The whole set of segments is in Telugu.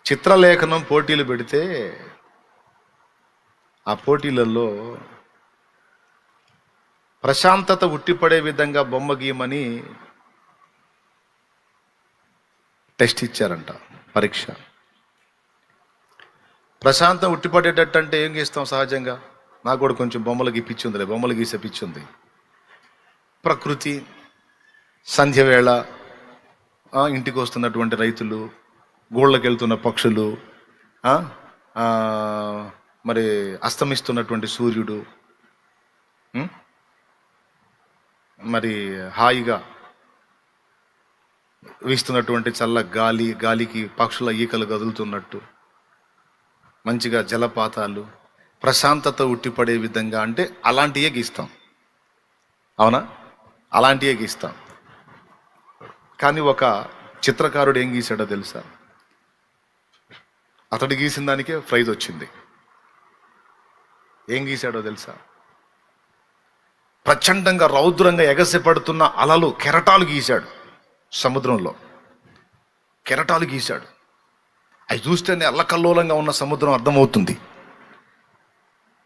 చిత్రలేఖనం పోటీలు పెడితే ఆ పోటీలలో ప్రశాంతత ఉట్టిపడే విధంగా బొమ్మ గీయమని టెస్ట్ ఇచ్చారంట, పరీక్ష. ప్రశాంతం ఉట్టిపడేటట్టు అంటే ఏం గీస్తాం సహజంగా? నాకు కూడా కొంచెం బొమ్మలు గీపించుందిలే, బొమ్మలు గీసే పిచ్చుంది. ప్రకృతి, సంధ్యవేళ, ఇంటికి వస్తున్నటువంటి రైతులు, గోళ్ళకి వెళ్తున్న పక్షులు, మరి అస్తమిస్తున్నటువంటి సూర్యుడు, మరి హాయిగా వీస్తున్నటువంటి చల్ల గాలి, గాలికి పక్షుల ఈకలు కదులుతున్నట్టు, మంచిగా జలపాతాలు, ప్రశాంతత ఉట్టిపడే విధంగా అంటే అలాంటివే గీస్తాం. అవునా? అలాంటివే గీస్తాం. కానీ ఒక చిత్రకారుడు ఏం గీశాడో తెలుసా? అతడు గీసిన దానికే ప్రైజ్ వచ్చింది. ఏం గీశాడో తెలుసా? ప్రచండంగా రౌద్రంగా ఎగసిపడుతున్న అలలు, కెరటాలు గీశాడు. సముద్రంలో కెరటాలు గీశాడు. అవి చూస్తేనే అల్లకల్లోలంగా ఉన్న సముద్రం అర్థమవుతుంది.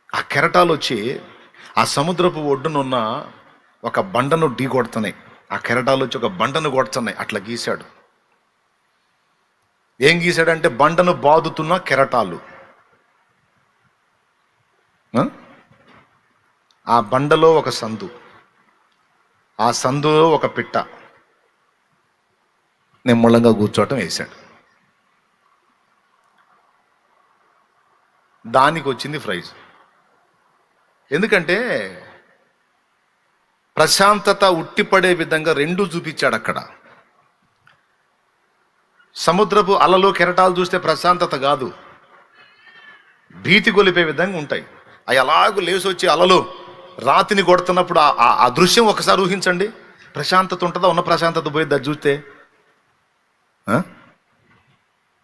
ఆ కెరటాలు వచ్చి ఆ సముద్రపు ఒడ్డునున్న ఒక బండను ఢీ కొడుతున్నాయి. ఆ కెరటాలు వచ్చి ఒక బండను కొడుతున్నాయి. అట్లా గీశాడు. ఏం గీశాడంటే బండను బాదుతున్న కెరటాలు. ఆ బండలో ఒక సందు, ఆ సందులో ఒక పిట్ట నిమ్మళంగా కూర్చోవటం వేశాడు. దానికి వచ్చింది ప్రైజ్. ఎందుకంటే ప్రశాంతత ఉట్టిపడే విధంగా రెండు చూపించాడు అక్కడ. సముద్రపు అలలు, కెరటాలు చూస్తే ప్రశాంతత కాదు, భీతి గొలిపే విధంగా ఉంటాయి. అవి అలాగూ లేచి వచ్చి అలలు రాతిని కొడుతున్నప్పుడు ఆ దృశ్యం ఒకసారి ఊహించండి. ప్రశాంతత ఉంటుందా? ఉన్న ప్రశాంతత పోయిద్ది. అది చూస్తే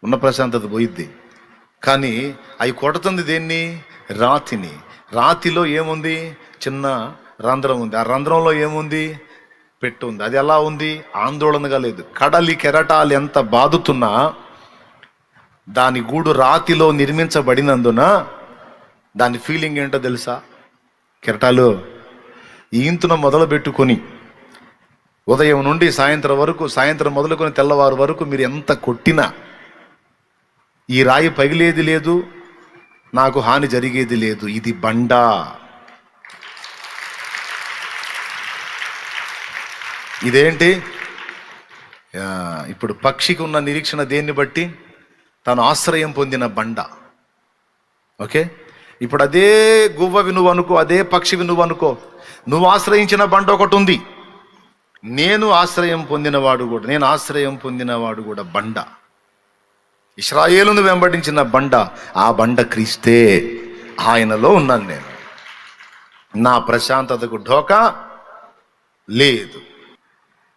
ఉన్న ప్రశాంతత పోయిద్ది. కానీ అవి కొడుతుంది దేన్ని? రాతిని. రాతిలో ఏముంది? చిన్న రంధ్రం ఉంది. ఆ రంధ్రంలో ఏముంది? పెట్టు ఉంది. అది ఎలా ఉంది? ఆందోళనగా లేదు. కడలి కెరటాలు ఎంత బాదుతున్నా దాని గూడు రాతిలో నిర్మించబడినందున దాని ఫీలింగ్ ఏంటో తెలుసా? కెరటాలు ఈంతున మొదలు పెట్టుకొని ఉదయం నుండి సాయంత్రం వరకు, సాయంత్రం మొదలుకొని తెల్లవారు వరకు మీరు ఎంత కొట్టినా ఈ రాయి పగిలేది లేదు, నాకు హాని జరిగేది లేదు. ఇది బండ. ఇదేంటి? ఇప్పుడు పక్షికి ఉన్న నిరీక్షణ దేన్ని బట్టి? తను ఆశ్రయం పొందిన బండ. ఓకే, ఇప్పుడు అదే గువ్వవి నువ్వు అనుకో, అదే పక్షివి నువ్వు అనుకో. నువ్వు ఆశ్రయించిన బండ ఒకటి ఉంది. నేను ఆశ్రయం పొందినవాడు కూడా బండ. ఇశ్రాయేలును వెంబడించిన బండ, ఆ బండ క్రీస్తే. ఆయనలో ఉన్నాను నేను. నా ప్రశాంతతకు ఢోకా లేదు.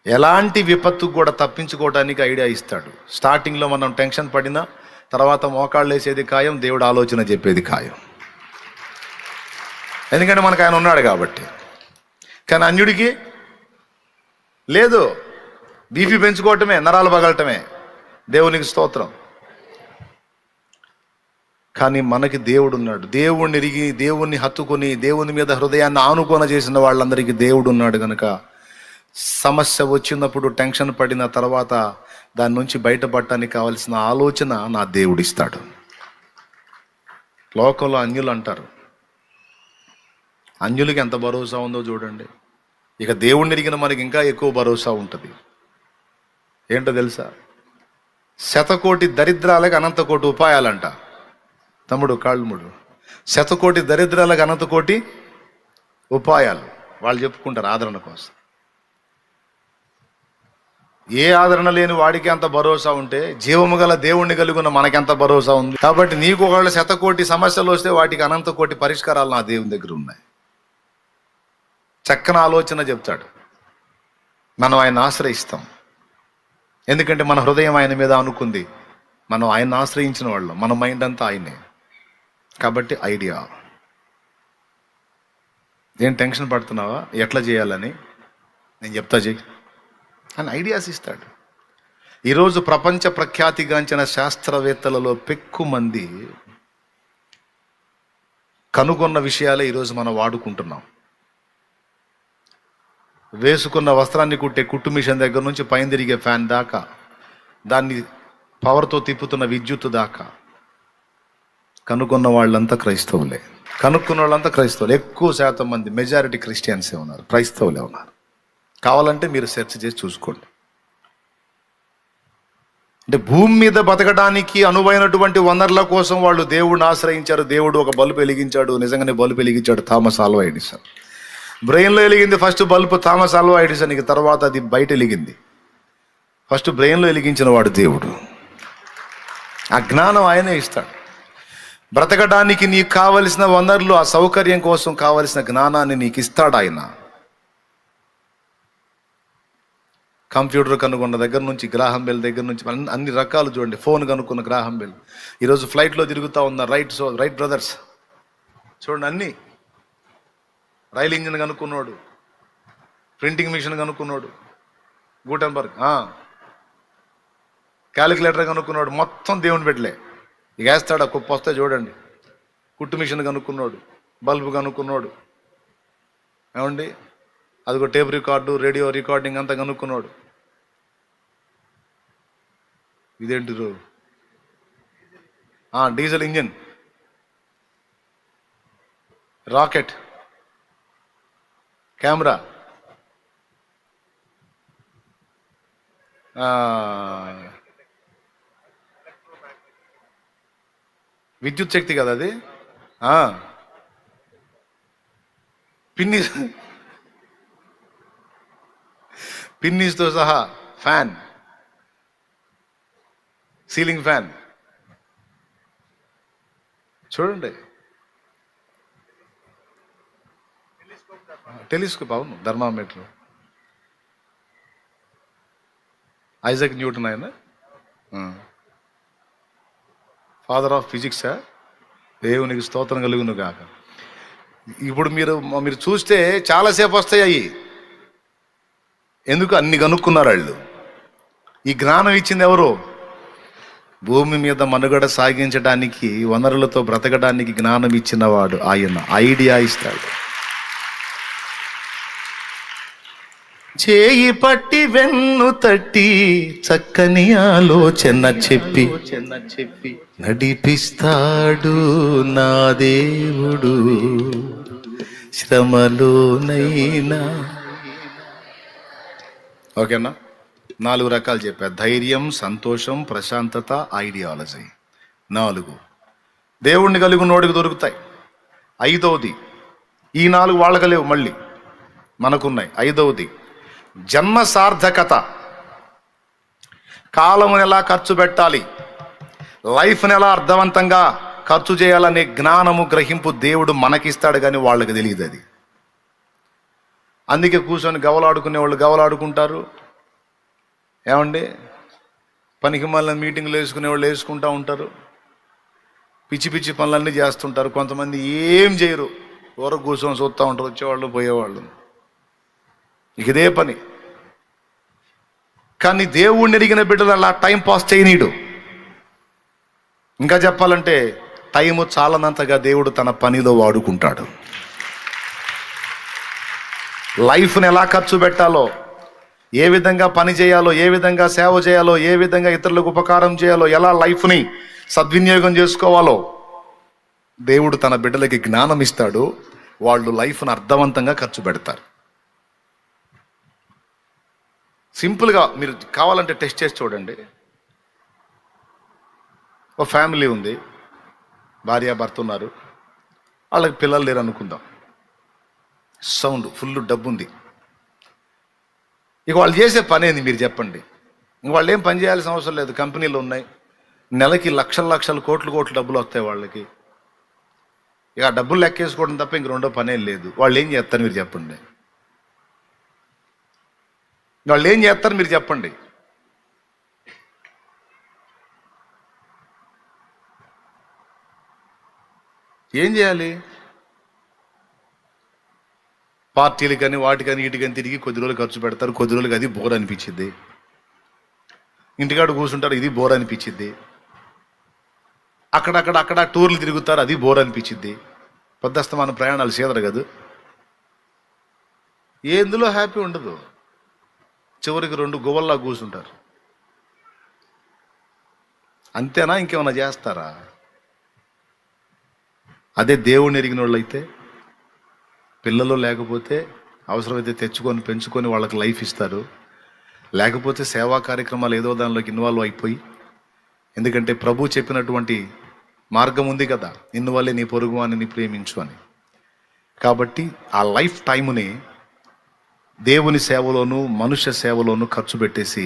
ఎలాంటి విపత్తు కూడా తప్పించుకోవడానికి ఐడియా ఇస్తాడు. స్టార్టింగ్లో మనం టెన్షన్ పడినా తర్వాత మోకాళ్ళు వేసేది ఖాయం, దేవుడు ఆలోచన చెప్పేది ఖాయం. ఎందుకంటే మనకు ఆయన ఉన్నాడు కాబట్టి. కానీ అన్యుడికి లేదు. బీపీ పెంచుకోవటమే, నరాలు పగలటమే. దేవునికి స్తోత్రం. కానీ మనకి దేవుడు ఉన్నాడు. దేవుణ్ణి ఎరిగి, దేవుణ్ణి హత్తుకొని, దేవుని మీద హృదయాన్ని ఆనుకోన చేసిన వాళ్ళందరికీ దేవుడు ఉన్నాడు కనుక సమస్య వచ్చినప్పుడు టెన్షన్ పడిన తర్వాత దాని నుంచి బయటపడటానికి కావలసిన ఆలోచన నా దేవుడు ఇస్తాడు. లోకంలో అన్యులు అంటారు, అన్యులకి ఎంత భరోసా ఉందో చూడండి. ఇక దేవుణ్ణి ఎరిగిన మనకి ఇంకా ఎక్కువ భరోసా ఉంటుంది. ఏంటో తెలుసా? 100 కోటి దరిద్రాలకు అనంత కోటి ఉపాయాలంట. తమ్ముడు కాళ్ళముడు, 100 కోటి దరిద్రాలకు అనంత కోటి ఉపాయాలు వాళ్ళు చెప్పుకుంటారు ఆదరణ కోసం. ఏ ఆదరణ లేని వాడికి అంత భరోసా ఉంటే జీవము గల దేవుణ్ణి కలిగిన మనకెంత భరోసా ఉంది? కాబట్టి నీకు ఒకవేళ 100 కోటి సమస్యలు వస్తే వాటికి అనంత కోటి పరిష్కారాలు నా దేవుని దగ్గర ఉన్నాయి. చక్కని ఆలోచన చెప్తాడు. మనం ఆయన ఆశ్రయిస్తాం. ఎందుకంటే మన హృదయం ఆయన మీద అనుకుంది. మనం ఆయన ఆశ్రయించిన వాళ్ళం. మన మైండ్ అంతా ఆయనే. కాబట్టి ఐడియా. ఏం టెన్షన్ పడుతున్నావా ఎట్లా చేయాలని? నేను చెప్తా, చెయ్యి అని ఐడియాస్ ఇస్తాడు. ఈరోజు ప్రపంచ ప్రఖ్యాతిగాంచిన శాస్త్రవేత్తలలో పెక్కుమంది కనుగొన్న విషయాలే ఈరోజు మనం వాడుకుంటున్నాం. వేసుకున్న వస్త్రాన్ని కుట్టే కుట్టు మిషన్ దగ్గర నుంచి పైన తిరిగే ఫ్యాన్ దాకా, దాన్ని పవర్తో తిప్పుతున్న విద్యుత్ దాకా కనుగొన్న వాళ్ళంతా క్రైస్తవులే. కనుక్కున్న వాళ్ళంతా క్రైస్తవులు. ఎక్కువ శాతం మంది, మెజారిటీ క్రిస్టియన్సే ఉన్నారు, క్రైస్తవులే ఉన్నారు. కావాలంటే మీరు సెర్చ్ చేసి చూసుకోండి. అంటే భూమి మీద బతకడానికి అనువైనటువంటి వనరుల కోసం వాళ్ళు దేవుడిని ఆశ్రయించారు. దేవుడు ఒక బల్బు వెలిగించాడు, నిజంగానే బల్బు వెలిగించాడు థామస్ ఆల్వా ఎడిసన్. బ్రెయిన్లో వెలిగింది ఫస్ట్ బల్బు థామస్ ఆల్వా ఎడిసన్కి, తర్వాత అది బయట వెలిగింది. ఫస్ట్ బ్రెయిన్లో వెలిగించిన వాడు దేవుడు. ఆ జ్ఞానం ఆయనే ఇస్తాడు. బ్రతకడానికి నీకు కావలసిన వనరులు, ఆ సౌకర్యం కోసం కావలసిన జ్ఞానాన్ని నీకు ఇస్తాడు ఆయన. కంప్యూటర్ కనుక్కున్న దగ్గర నుంచి, గ్రాహం బెల్ దగ్గర నుంచి అన్ని రకాలు చూడండి. ఫోన్ కనుక్కున్న గ్రాహం బెల్, ఈరోజు ఫ్లైట్లో తిరుగుతూ ఉన్న రైట్ బ్రదర్స్ చూడండి, అన్నీ. రైల్ ఇంజిన్ కనుక్కున్నాడు, ప్రింటింగ్ మిషన్ కనుక్కున్నాడు గూటెన్బర్గ్, క్యాలిక్యులేటర్ కనుక్కున్నాడు. మొత్తం దేవుని పెట్టలే. ఇక వేస్తాడు, ఆ కుప్ప వస్తే చూడండి. కుట్టు మిషన్ కనుక్కున్నాడు, బల్బు కనుక్కున్నాడు, ఏమండి, అదిగో టేప్ రికార్డు, రేడియో రికార్డింగ్ అంతా కనుక్కున్నాడు. ఇదేంటి డీజిల్ ఇంజిన్, రాకెట్, కెమెరా, విద్యుత్ శక్తి కదా అది, పిన్నీస్తో సహా ఫ్యాన్, సీలింగ్ ఫ్యాన్ చూడండి. టెలిస్కోప్, అవును, థర్మామీటర్. ఐజాక్ న్యూటన్ ఆయన ఫాదర్ ఆఫ్ ఫిజిక్సా? దేవునికి స్తోత్రం కలుగును కాక. ఇప్పుడు మీరు చూస్తే చాలాసేపు వస్తాయి అవి. ఎందుకు? అన్ని కనుక్కున్నారు వాళ్ళు. ఈ జ్ఞానం ఇచ్చింది ఎవరు? భూమి మీద మనుగడ సాగించడానికి, వనరులతో బ్రతకడానికి జ్ఞానం ఇచ్చిన వాడు ఆయన. ఐడియా ఇస్తాడు. చేయి పట్టి వెన్ను తట్టి చక్కని ఆలోచన చెప్పి నడిపిస్తాడు నా దేవుడు శ్రమలోనైనా. ఓకేనా? 4 రకాలు చెప్పా. ధైర్యం, సంతోషం, ప్రశాంతత, ఐడియాలజీ. 4 దేవుణ్ణి కలిగి నోడికి దొరుకుతాయి. 5వది, ఈ 4 వాళ్ళకి లేవు, మళ్ళీ మనకున్నాయి. 5వది జన్మ సార్థకత. కాలమును ఎలా ఖర్చు పెట్టాలి, లైఫ్ని ఎలా అర్థవంతంగా ఖర్చు చేయాలనే జ్ఞానము, గ్రహింపు దేవుడు మనకిస్తాడు, కానీ వాళ్ళకి తెలియదు అది. అందుకే కూర్చొని గవలాడుకునే వాళ్ళు గవలాడుకుంటారు. ఏమండి, పనికి మళ్ళీ మీటింగ్లు వేసుకునే వాళ్ళు వేసుకుంటూ ఉంటారు. పిచ్చి పిచ్చి పనులన్నీ చేస్తుంటారు. కొంతమంది ఏం చేయరు, ఎవరు కూర్చొని చూస్తూ ఉంటారు, వచ్చేవాళ్ళు పోయేవాళ్ళు. ఇదే పని. కానీ దేవుణ్ణి ఎరిగిన బిడ్డలు అలా టైం పాస్ చేయనీడు. ఇంకా చెప్పాలంటే టైము చాలనంతగా దేవుడు తన పనిలో వాడుకుంటాడు. లైఫ్ని ఎలా ఖర్చు పెట్టాలో, ఏ విధంగా పని చేయాలో, ఏ విధంగా సేవ చేయాలో, ఏ విధంగా ఇతరులకు ఉపకారం చేయాలో, ఎలా లైఫ్ని సద్వినియోగం చేసుకోవాలో దేవుడు తన బిడ్డలకి జ్ఞానం ఇస్తాడు. వాళ్ళు లైఫ్ని అర్థవంతంగా ఖర్చు పెడతారు. సింపుల్గా మీరు కావాలంటే టెస్ట్ చేసి చూడండి. ఒక ఫ్యామిలీ ఉంది, భార్య భర్త ఉన్నారు, వాళ్ళకి పిల్లలు లేరు అనుకుందాం. సౌండ్ ఫుల్ డబ్బు ఉంది. ఇక వాళ్ళు చేసే పని ఏంది మీరు చెప్పండి? ఇంక వాళ్ళు ఏం పని చేయాల్సిన అవసరం లేదు. కంపెనీలు ఉన్నాయి, నెలకి లక్షల కోట్లు డబ్బులు వస్తాయి వాళ్ళకి. ఇక ఆ డబ్బులు లెక్కేసుకోవడం తప్ప ఇంక రెండో పనే లేదు. వాళ్ళు ఏం చేస్తారు మీరు చెప్పండి? వాళ్ళు ఏం చేస్తారు మీరు చెప్పండి? ఏం చేయాలి? పార్టీలు కానీ వాటికని వీటికని తిరిగి కొద్ది రోజులు ఖర్చు పెడతారు. కొద్ది రోజులకి అది బోర్ అనిపించింది. ఇంటికాడ కూర్చుంటారు, ఇది బోర్ అనిపించిద్ది. అక్కడ టూర్లు తిరుగుతారు, అది బోర్ అనిపించిద్ది. పొద్దస్తమాన ప్రయాణాలు సీదరు కదా, ఎందులో హ్యాపీ ఉండదు. చివరికి 2 గువ్వల్లా కూర్చుంటారు. అంతేనా, ఇంకేమైనా చేస్తారా? అదే దేవుణ్ణి ఎరిగిన వాళ్ళు అయితే పిల్లలు లేకపోతే అవసరమైతే తెచ్చుకొని పెంచుకొని వాళ్ళకి లైఫ్ ఇస్తారు. లేకపోతే సేవా కార్యక్రమాలు ఏదో దానిలోకి ఇన్వాల్వ్ అయిపోయి, ఎందుకంటే ప్రభు చెప్పినటువంటి మార్గం ఉంది కదా, ఇన్నువల్లే నీ పొరుగు వానిని ప్రేమించు అని. కాబట్టి ఆ లైఫ్ టైముని దేవుని సేవలోను మనుష్య సేవలోను ఖర్చు పెట్టేసి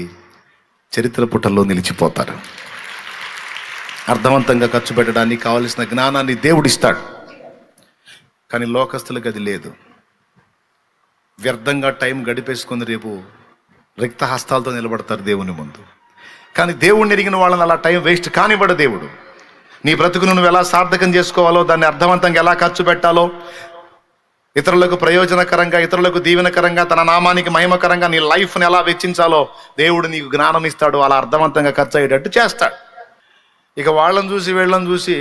చరిత్ర పుటల్లో నిలిచిపోతారు. అర్థవంతంగా ఖర్చు పెట్టడానికి కావలసిన జ్ఞానాన్ని దేవుడిస్తాడు, కానీ లోకస్తులకు అది లేదు. వ్యర్థంగా టైం గడిపేసుకుని రేపు రిక్త హస్తాలతో నిలబడతారు దేవుని ముందు. కానీ దేవుణ్ణి ఎరిగిన వాళ్ళని అలా టైం వేస్ట్ కానివ్వడు దేవుడు. నీ బ్రతుకును నువ్వు ఎలా సార్థకం చేసుకోవాలో, దాన్ని అర్థవంతంగా ఎలా ఖర్చు పెట్టాలో, ఇతరులకు ప్రయోజనకరంగా, ఇతరులకు దీవెనకరంగా, తన నామానికి మహిమకరంగా నీ లైఫ్ని ఎలా వెచ్చించాలో దేవుడు నీకు జ్ఞానం ఇస్తాడు. అలా అర్థవంతంగా ఖర్చు అయ్యేటట్టు చేస్తాడు. ఇక వాళ్ళని చూసి వీళ్ళని చూసి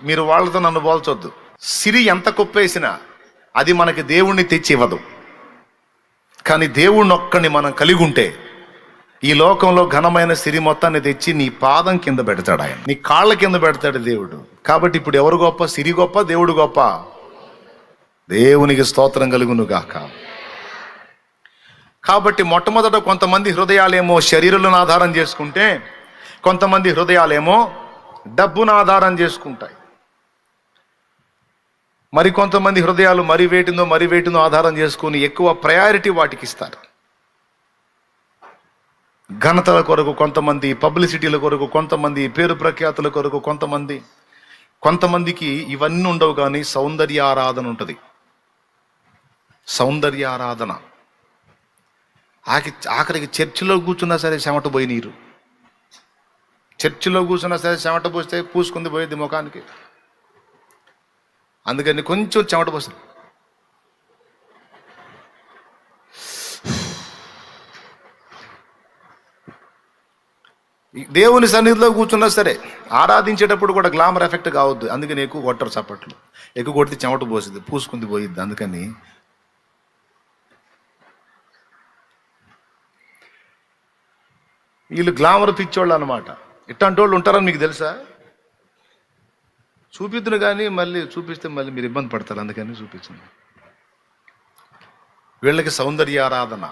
మీరు వాళ్ళతో నన్ను పోల్చొద్దు. సిరి ఎంత కుప్పేసినా అది మనకి దేవుణ్ణి తెచ్చి ఇవ్వదు. కానీ దేవుణ్ణి ఒక్కని మనం కలిగి ఉంటే ఈ లోకంలో ఘనమైన సిరి మొత్తాన్ని తెచ్చి నీ పాదం కింద పెడతాడు ఆయన, నీ కాళ్ళ కింద పెడతాడు దేవుడు. కాబట్టి ఇప్పుడు ఎవరు గొప్ప? సిరి గొప్ప, దేవుడు గొప్ప? దేవునికి స్తోత్రం కలుగును గాక. కాబట్టి మొట్టమొదట కొంతమంది హృదయాలేమో శరీరాలను ఆధారం చేసుకుంటే, కొంతమంది హృదయాలేమో డబ్బును ఆధారం చేసుకుంటాయి. మరి కొంతమంది హృదయాలు మరి వేటినో ఆధారం చేసుకుని ఎక్కువ ప్రయారిటీ వాటికి ఇస్తారు. ఘనతల కొరకు కొంతమంది, పబ్లిసిటీల కొరకు కొంతమంది, పేరు ప్రఖ్యాతుల కొరకు కొంతమందికి ఇవన్నీ ఉండవు, కానీ సౌందర్య ఆరాధన ఉంటుంది. సౌందర్య ఆరాధన. ఆఖరికి చర్చిలో కూర్చున్నా సరే చెమట పోయి నీరు, చర్చిలో కూర్చున్నా సరే చెమట పోస్తే పూసుకుంది పోయేది ముఖానికి. అందుకని కొంచెం చెమట పోస్తుంది. దేవుని సన్నిధిలో కూర్చున్నా సరే ఆరాధించేటప్పుడు కూడా గ్లామర్ ఎఫెక్ట్ కావద్దు. అందుకని ఎక్కువ కొట్టరు చప్పట్లు, ఎక్కువ కొడితే చెమట పోసింది, పూసుకుంది పోయిద్ది. అందుకని వీళ్ళు గ్లామర్ పిచ్చోళ్ళు అనమాట. ఇట్లాంటి వాళ్ళు ఉంటారని మీకు తెలుసా? చూపిద్దును కానీ మళ్ళీ చూపిస్తే మళ్ళీ మీరు ఇబ్బంది పడతారు, అందుకని చూపించింది. వీళ్ళకి సౌందర్య ఆరాధన.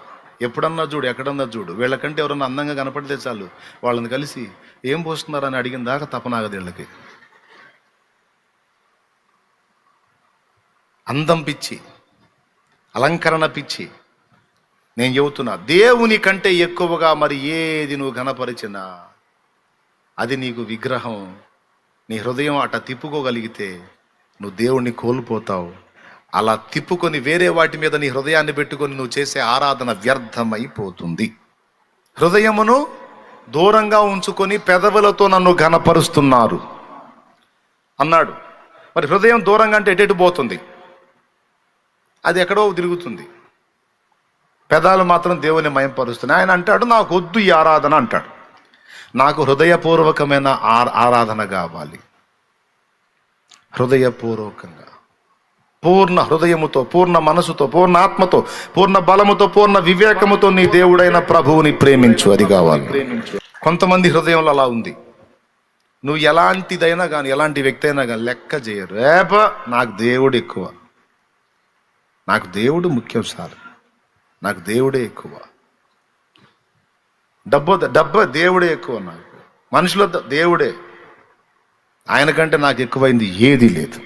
ఎప్పుడన్నా చూడు, ఎక్కడన్నా చూడు, వీళ్ళకంటే ఎవరన్నా అందంగా కనపడితే చాలు వాళ్ళని కలిసి ఏం పోస్తున్నారని అడిగిన దాకా తపనాగదు వీళ్ళకి. అందం పిచ్చి, అలంకరణ పిచ్చి. నేను చెబుతున్నా, దేవుని కంటే ఎక్కువగా మరి ఏది నువ్వు ఘనపరిచినా అది నీకు విగ్రహం. నీ హృదయం అట తిప్పుకోగలిగితే నువ్వు దేవుణ్ణి కోల్పోతావు. అలా తిప్పుకొని వేరే వాటి మీద నీ హృదయాన్ని పెట్టుకొని నువ్వు చేసే ఆరాధన వ్యర్థమైపోతుంది. హృదయమును దూరంగా ఉంచుకొని పెదవులతో నన్ను ఘనపరుస్తున్నారు అన్నాడు. మరి హృదయం దూరంగా అంటే ఎటు పోతుంది? అది ఎక్కడో తిరుగుతుంది. పెదాలు మాత్రం దేవుని మయంపరుస్తున్నాయి. ఆయన అంటాడు, నాకు వద్దు ఈ ఆరాధన అంటాడు. నాకు హృదయపూర్వకమైన ఆరాధన కావాలి. హృదయపూర్వకంగా, పూర్ణ హృదయముతో, పూర్ణ మనసుతో, పూర్ణ ఆత్మతో, పూర్ణ బలముతో, పూర్ణ వివేకముతో నీ దేవుడైన ప్రభువుని ప్రేమించు. అది కావాలి. కొంతమంది హృదయంలో అలా ఉంది. నువ్వు ఎలాంటిదైనా కానీ, ఎలాంటి వ్యక్తి అయినా కానీ లెక్క చేయరు. నాకు దేవుడు ఎక్కువ, నాకు దేవుడు ముఖ్యం సార్, నాకు దేవుడే ఎక్కువ. డబ్బు దేవుడే ఎక్కువ, నాకు మనుషుల దేవుడే. ఆయన కంటే నాకు ఎక్కువైంది ఏదీ లేదు.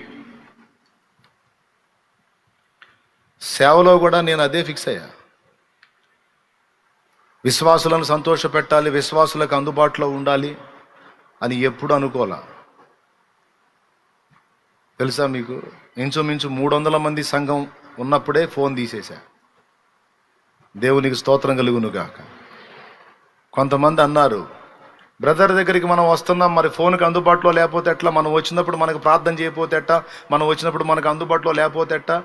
సేవలో కూడా నేను అదే ఫిక్స్ అయ్యా. విశ్వాసులను సంతోషపెట్టాలి, విశ్వాసులకు అందుబాటులో ఉండాలి అని ఎప్పుడు అనుకోలా. తెలుసా మీకు, ఇంచుమించు 300 మంది సంఘం ఉన్నప్పుడే ఫోన్ తీసేశా. దేవునికి స్తోత్రం కలుగును గాక. కొంతమంది అన్నారు, బ్రదర్ దగ్గరికి మనం వస్తున్నాం, మరి ఫోన్కి అందుబాటులో లేకపోతే ఎట్లా? మనం వచ్చినప్పుడు మనకు ప్రార్థన చేయకపోతే ఎట్టా? మనం వచ్చినప్పుడు మనకు అందుబాటులో లేకపోతే ఎట్టా?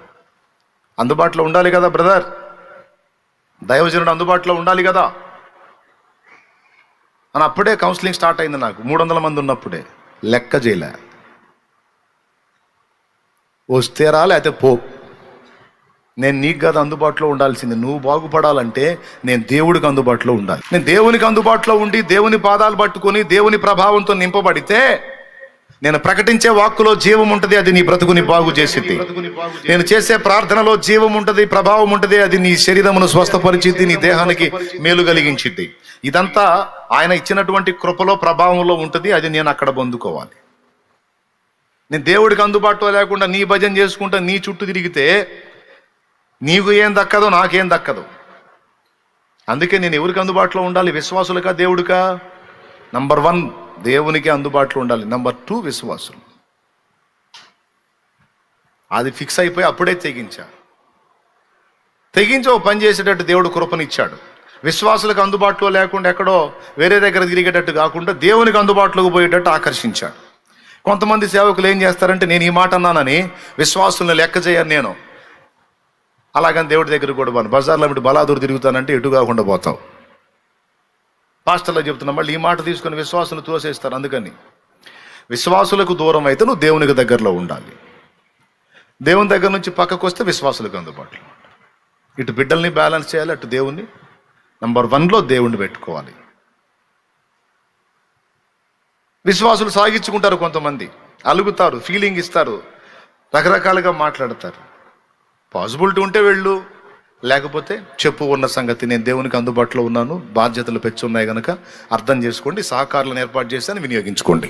అందుబాటులో ఉండాలి కదా బ్రదర్, దైవజనుడు అందుబాటులో ఉండాలి కదా. అని అప్పుడే కౌన్సిలింగ్ స్టార్ట్ అయింది నాకు 300 మంది ఉన్నప్పుడే. లెక్క చేయలే, వస్తే రా లేకపోతే పో. నేను నీకు కాదు అందుబాటులో ఉండాల్సింది. నువ్వు బాగుపడాలంటే నేను దేవుడికి అందుబాటులో ఉండాలి. నేను దేవునికి అందుబాటులో ఉండి దేవుని పాదాలు పట్టుకొని దేవుని ప్రభావంతో నింపబడితే నేను ప్రకటించే వాక్కులో జీవం ఉంటుంది, అది నీ బ్రతుకుని బాగు చేసిద్ది. నేను చేసే ప్రార్థనలో జీవం ఉంటుంది, ప్రభావం ఉంటుంది, అది నీ శరీరమును స్వస్థపరిచిద్ది, నీ దేహానికి మేలు కలిగించిద్ది. ఇదంతా ఆయన ఇచ్చినటువంటి కృపలో ప్రభావంలో ఉంటుంది, అది నేను అక్కడ పొందుకోవాలి. నేను దేవుడికి అందుబాటులో లేకుండా నీ భజన చేసుకుంటా నీ చుట్టూ తిరిగితే నీకు ఏం దక్కదో నాకేం దక్కదు. అందుకే నేను ఎవరికి అందుబాటులో ఉండాలి? విశ్వాసులకా దేవుడికా? నంబర్ 1 దేవునికి అందుబాటులో ఉండాలి. నంబర్ 2 విశ్వాసులు. అది ఫిక్స్ అయిపోయి అప్పుడే తెగించి ఓ పని చేసేటట్టు దేవుడు కృపనిచ్చాడు. విశ్వాసులకు అందుబాటులో లేకుండా ఎక్కడో వేరే దగ్గర తిరిగేటట్టు కాకుండా దేవునికి అందుబాటులోకి పోయేటట్టు ఆకర్షించాడు. కొంతమంది సేవకులు ఏం చేస్తారంటే, నేను ఈ మాట అన్నానని విశ్వాసులను లెక్క చేయను నేను, అలాగని దేవుడి దగ్గరికి కూడా పోను. బజార్లో ఇటు బలాదూరు తిరుగుతానంటే ఎటు కాకుండా పోతావు. పాస్టర్లో చెప్తున్నా, మళ్ళీ ఈ మాట తీసుకొని విశ్వాసులు తోసేస్తారు. అందుకని విశ్వాసులకు దూరం అయితే నువ్వు దేవునికి దగ్గరలో ఉండాలి. దేవుని దగ్గర నుంచి పక్కకు వస్తే విశ్వాసులకు అందుబాటులో ఉండాలి. ఇటు బిడ్డల్ని బ్యాలెన్స్ చేయాలి, అటు దేవుణ్ణి నంబర్ 1లో దేవుణ్ణి పెట్టుకోవాలి. విశ్వాసులు సాగించుకుంటారు, కొంతమంది అలుగుతారు, ఫీలింగ్ ఇస్తారు, రకరకాలుగా మాట్లాడతారు. పాసిబిలిటీ ఉంటే వెళ్ళు, లేకపోతే చెప్పు ఉన్న సంగతి. నేను దేవునికి అందుబాటులో ఉన్నాను, బాధ్యతలు పెంచి ఉన్నాయి కనుక అర్థం చేసుకోండి, సహకారులను ఏర్పాటు చేశాను, వినియోగించుకోండి.